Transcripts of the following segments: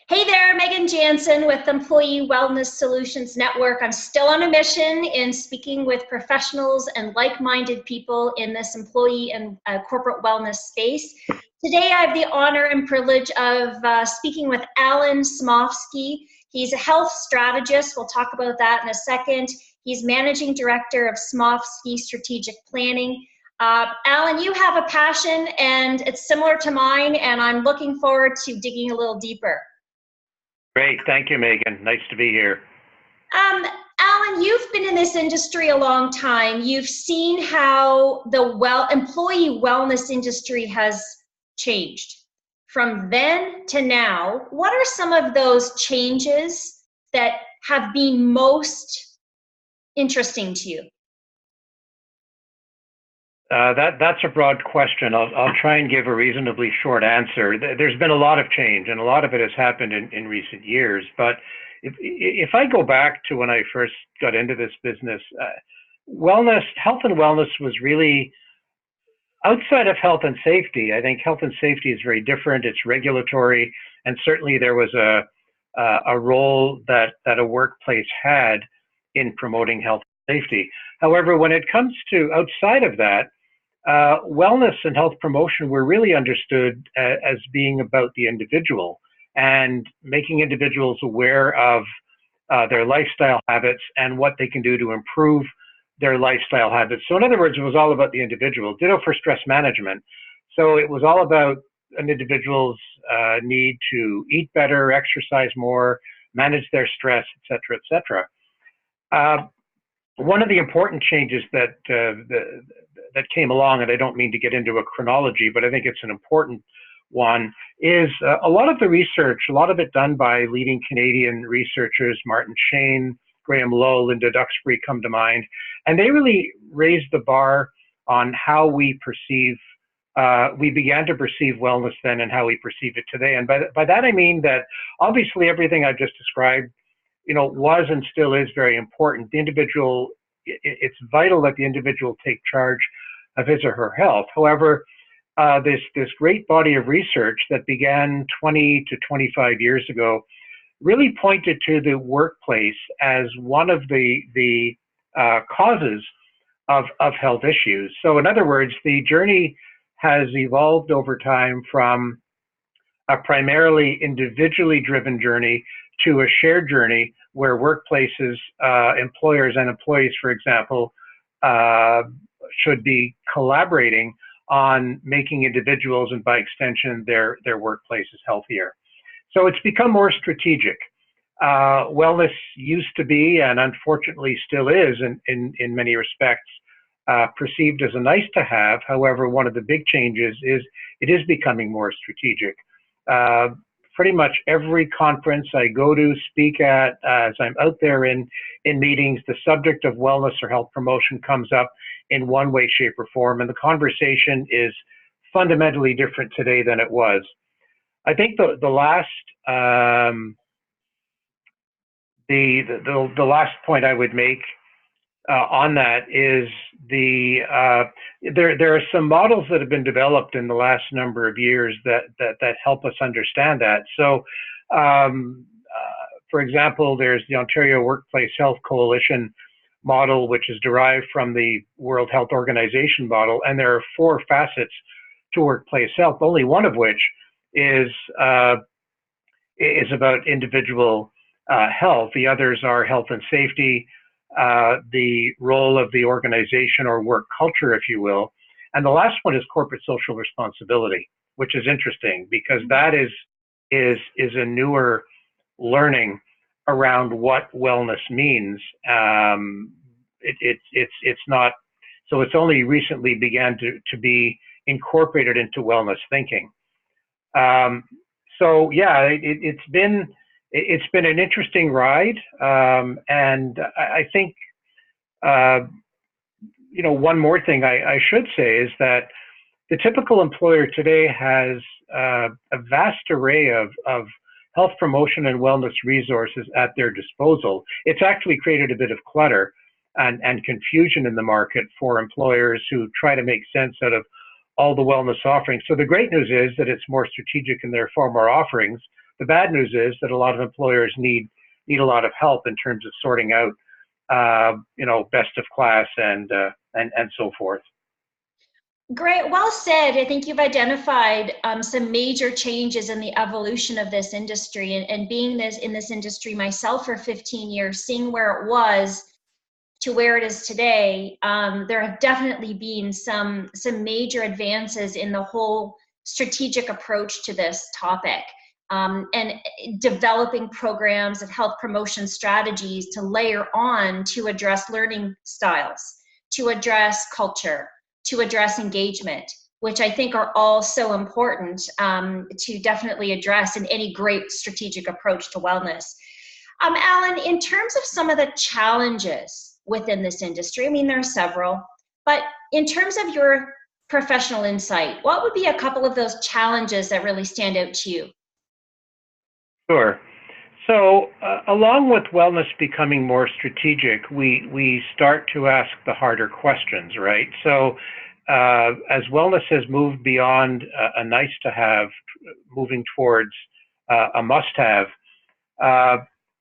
Hey there, Megan Jansen with Employee Wellness Solutions Network. I'm still on a mission in speaking with professionals and like-minded people in this employee and corporate wellness space. Today, I have the honor and privilege of speaking with Allan Smofsky. He's a health strategist. We'll talk about that in a second. He's managing director of Smofsky Strategic Planning. Allan, you have a passion and it's similar to mine, and I'm looking forward to digging a little deeper. Great, thank you, Megan. Nice to be here. Allan, you've been in this industry a long time. You've seen how the employee wellness industry has changed from then to now. What are some of those changes that have been most interesting to you? That's a broad question. I'll try and give a reasonably short answer. There's been a lot of change, and a lot of it has happened in recent years. But if I go back to when I first got into this business, health and wellness was really outside of health and safety. I think health and safety is very different. It's regulatory, and certainly there was a role that a workplace had in promoting health and safety. However, when it comes to outside of that, wellness and health promotion were really understood as being about the individual and making individuals aware of their lifestyle habits and what they can do to improve their lifestyle habits. So in other words, it was all about the individual. Ditto for stress management. So it was all about an individual's need to eat better, exercise more, manage their stress, et cetera, et cetera. One of the important changes that came along, and I don't mean to get into a chronology, but I think it's an important one, is a lot of the research, a lot of it done by leading Canadian researchers, Martin Shane, Graham Lowe, Linda Duxbury come to mind, and they really raised the bar on how we began to perceive wellness then and how we perceive it today. And by that I mean that obviously everything I just described was and still is very important. The individual, it's vital that the individual take charge of his or her health. However, this great body of research that began 20 to 25 years ago really pointed to the workplace as one of the causes of health issues. So in other words, the journey has evolved over time from a primarily individually driven journey to a shared journey where workplaces, employers and employees, for example, should be collaborating on making individuals and by extension their workplaces healthier. So it's become more strategic. Wellness used to be, and unfortunately still is in many respects, perceived as a nice to have. However, one of the big changes is it is becoming more strategic. Pretty much every conference I go to, speak at, as I'm out there in meetings, the subject of wellness or health promotion comes up in one way, shape, or form, and the conversation is fundamentally different today than it was. I think the last last point I would make on that is there are some models that have been developed in the last number of years that help us understand that. So, for example, there's the Ontario Workplace Health Coalition model, which is derived from the World Health Organization model, and there are 4 facets to workplace health, only one of which is about individual health. The others are health and safety, the role of the organization or work culture, if you will. And the last one is corporate social responsibility, which is interesting because that is a newer learning around what wellness means. It's not, so it's only recently began to be incorporated into wellness thinking. So yeah, it's been an interesting ride, and I think one more thing I should say is that the typical employer today has a vast array of health promotion and wellness resources at their disposal. It's actually created a bit of clutter and confusion in the market for employers who try to make sense out of all the wellness offerings. So the great news is that it's more strategic and therefore more offerings. The bad news is that a lot of employers need a lot of help in terms of sorting out, best of class and so forth. Great, well said. I think you've identified some major changes in the evolution of this industry, and being in this industry myself for 15 years, seeing where it was to where it is today, there have definitely been some major advances in the whole strategic approach to this topic, and developing programs of health promotion strategies to layer on to address learning styles, to address culture, to address engagement, which I think are all so important to definitely address in any great strategic approach to wellness. Allan, in terms of some of the challenges within this industry, I mean, there are several, but in terms of your professional insight, what would be a couple of those challenges that really stand out to you? Sure. So along with wellness becoming more strategic, we start to ask the harder questions, right? So as wellness has moved beyond a nice to have, moving towards a must have,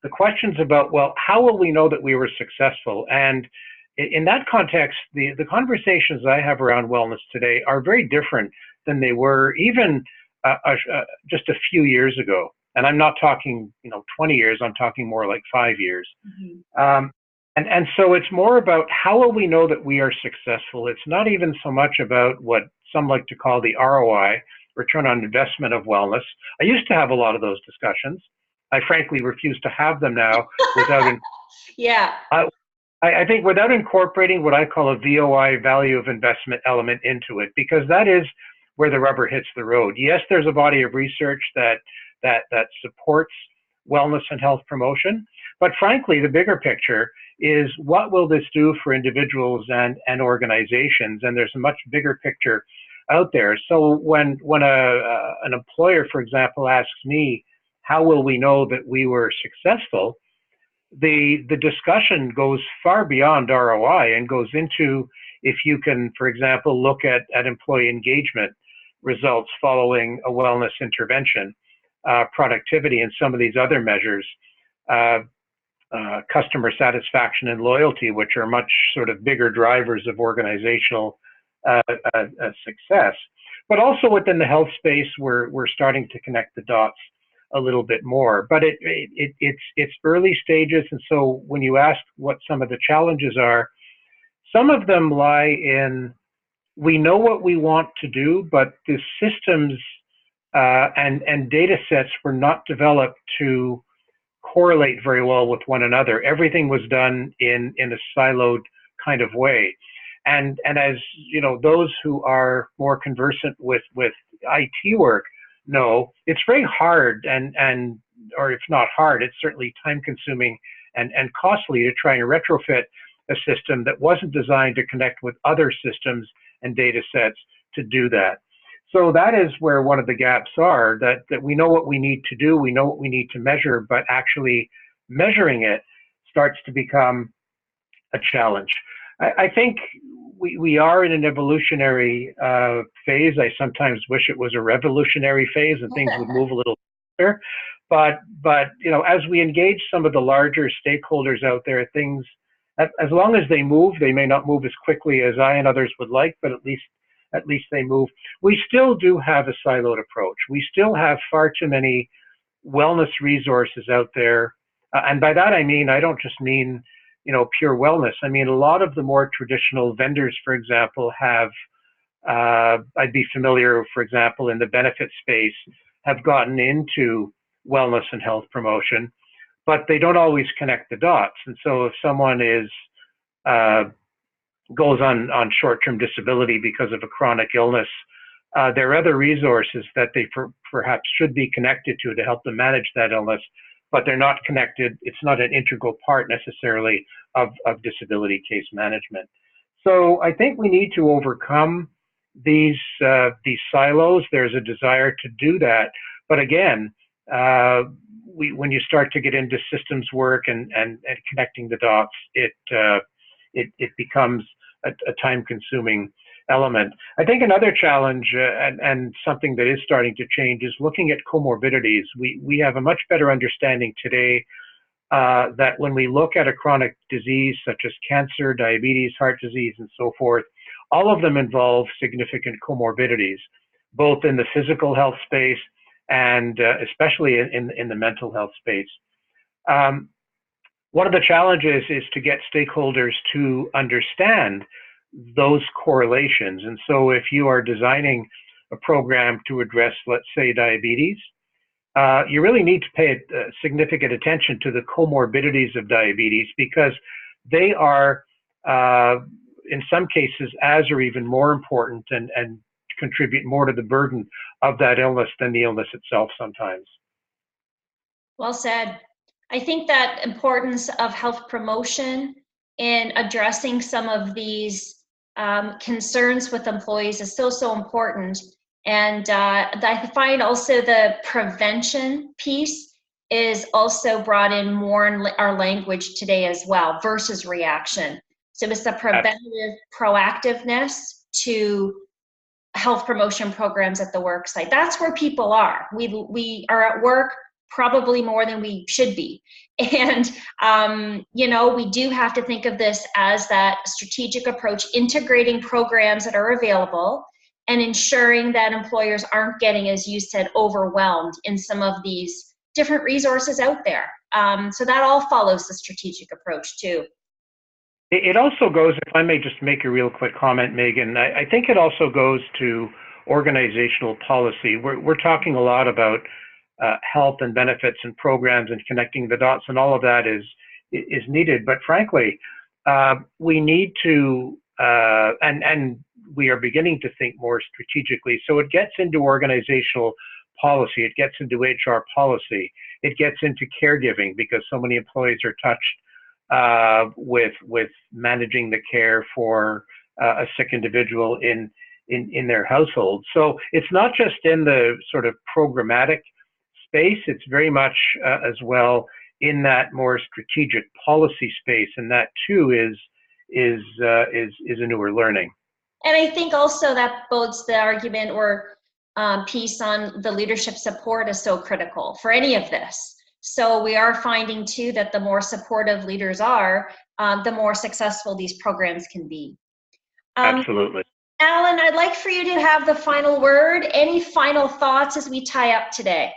the questions about, well, how will we know that we were successful? And in that context, the conversations I have around wellness today are very different than they were even just a few years ago. And I'm not talking, 20 years, I'm talking more like 5 years. Mm-hmm. And so it's more about how will we know that we are successful? It's not even so much about what some like to call the ROI, return on investment of wellness. I used to have a lot of those discussions. I frankly refuse to have them now without. Yeah. I think without incorporating what I call a VOI, value of investment element into it, because that is where the rubber hits the road. Yes, there's a body of research that supports wellness and health promotion, but frankly, the bigger picture is what will this do for individuals and organizations? And there's a much bigger picture out there. So when an employer, for example, asks me, how will we know that we were successful? The discussion goes far beyond ROI and goes into if you can, for example, look at employee engagement results following a wellness intervention, productivity, and some of these other measures, customer satisfaction and loyalty, which are much sort of bigger drivers of organizational success. But also within the health space, we're starting to connect the dots a little bit more. But it's early stages, and so when you ask what some of the challenges are, some of them lie in we know what we want to do, but the systems and data sets were not developed to correlate very well with one another. Everything was done in a siloed kind of way. And as you know, those who are more conversant with IT work know, it's very hard or if not hard, it's certainly time consuming and costly to try and retrofit a system that wasn't designed to connect with other systems and data sets to do that. So that is where one of the gaps are, that we know what we need to do, we know what we need to measure, but actually measuring it starts to become a challenge. I think we are in an evolutionary phase. I sometimes wish it was a revolutionary phase and things would move a little faster. But as we engage some of the larger stakeholders out there, things, as long as they move, they may not move as quickly as I and others would like, but at least they move. We still do have a siloed approach. We still have far too many wellness resources out there. And by that, I mean, I don't just mean, pure wellness. I mean, a lot of the more traditional vendors, for example, have, I'd be familiar, for example, in the benefit space, have gotten into wellness and health promotion, but they don't always connect the dots. And so if someone goes on short-term disability because of a chronic illness, there are other resources that they perhaps should be connected to help them manage that illness, but they're not connected. It's not an integral part necessarily of disability case management. So I think we need to overcome these silos. There's a desire to do that, but again, when you start to get into systems work and connecting the dots, it becomes a time-consuming element. I think another challenge and something that is starting to change is looking at comorbidities. We have a much better understanding today that when we look at a chronic disease such as cancer, diabetes, heart disease, and so forth, all of them involve significant comorbidities, both in the physical health space and especially in the mental health space. One of the challenges is to get stakeholders to understand those correlations. And so if you are designing a program to address, let's say, diabetes, you really need to pay significant attention to the comorbidities of diabetes, because they are, in some cases, as or even more important and contribute more to the burden of that illness than the illness itself sometimes. Well said. I think that importance of health promotion in addressing some of these concerns with employees is so important. And I find also the prevention piece is also brought in more in our language today as well, versus reaction. So it's the preventative proactiveness to health promotion programs at the work site. That's where people are. We are at work probably more than we should be. And, we do have to think of this as that strategic approach, integrating programs that are available and ensuring that employers aren't getting, as you said, overwhelmed in some of these different resources out there. So that all follows the strategic approach too. It also goes, if I may just make a real quick comment, Megan, I think it also goes to organizational policy. We're talking a lot about health and benefits and programs and connecting the dots, and all of that is needed. But frankly, we need to, and we are beginning to think more strategically. So it gets into organizational policy, it gets into HR policy, it gets into caregiving, because so many employees are touched with managing the care for a sick individual in their household. So it's not just in the sort of programmatic space, it's very much as well in that more strategic policy space, and that too is a newer learning. And I think also that bodes the argument or piece on the leadership support is so critical for any of this. So we are finding too that the more supportive leaders are, the more successful these programs can be. Absolutely. Allan, I'd like for you to have the final word. Any final thoughts as we tie up today?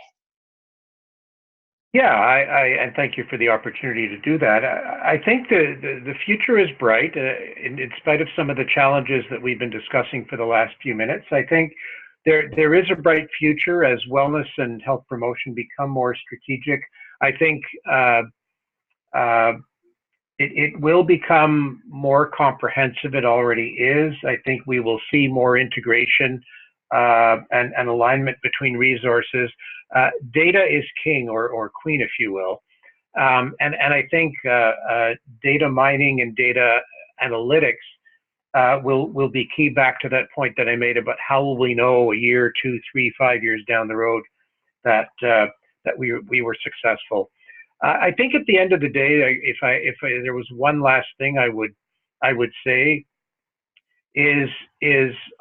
Yeah, and thank you for the opportunity to do that. I think the future is bright, in spite of some of the challenges that we've been discussing for the last few minutes. I think there is a bright future as wellness and health promotion become more strategic. I think it will become more comprehensive. It already is. I think we will see more integration and alignment between resources. Data is king or queen, if you will. And I think data mining and data analytics will be key, back to that point that I made about how will we know a year, 2, 3, 5 years down the road that we were successful. I think at the end of the day, if there was one last thing I would say is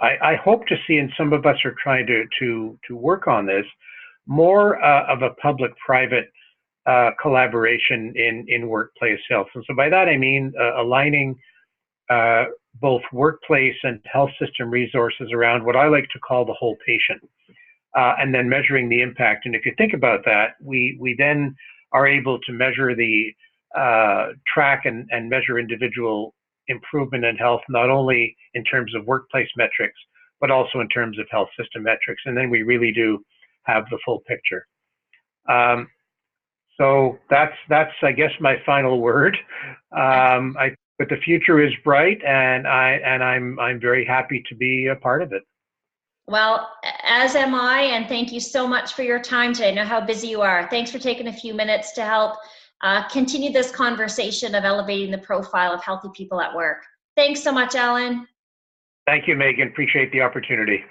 I hope to see, and some of us are trying to work on this, more of a public-private collaboration in workplace health. And so by that I mean aligning both workplace and health system resources around what I like to call the whole patient, and then measuring the impact. And if you think about that, we then are able to measure the track and measure individual improvement in health, not only in terms of workplace metrics, but also in terms of health system metrics. And then we really do have the full picture. So that's I guess my final word. But the future is bright, and I'm very happy to be a part of it. Well, as am I, and thank you so much for your time today. I know how busy you are. Thanks for taking a few minutes to help continue this conversation of elevating the profile of healthy people at work. Thanks so much, Allan. Thank you, Megan. Appreciate the opportunity.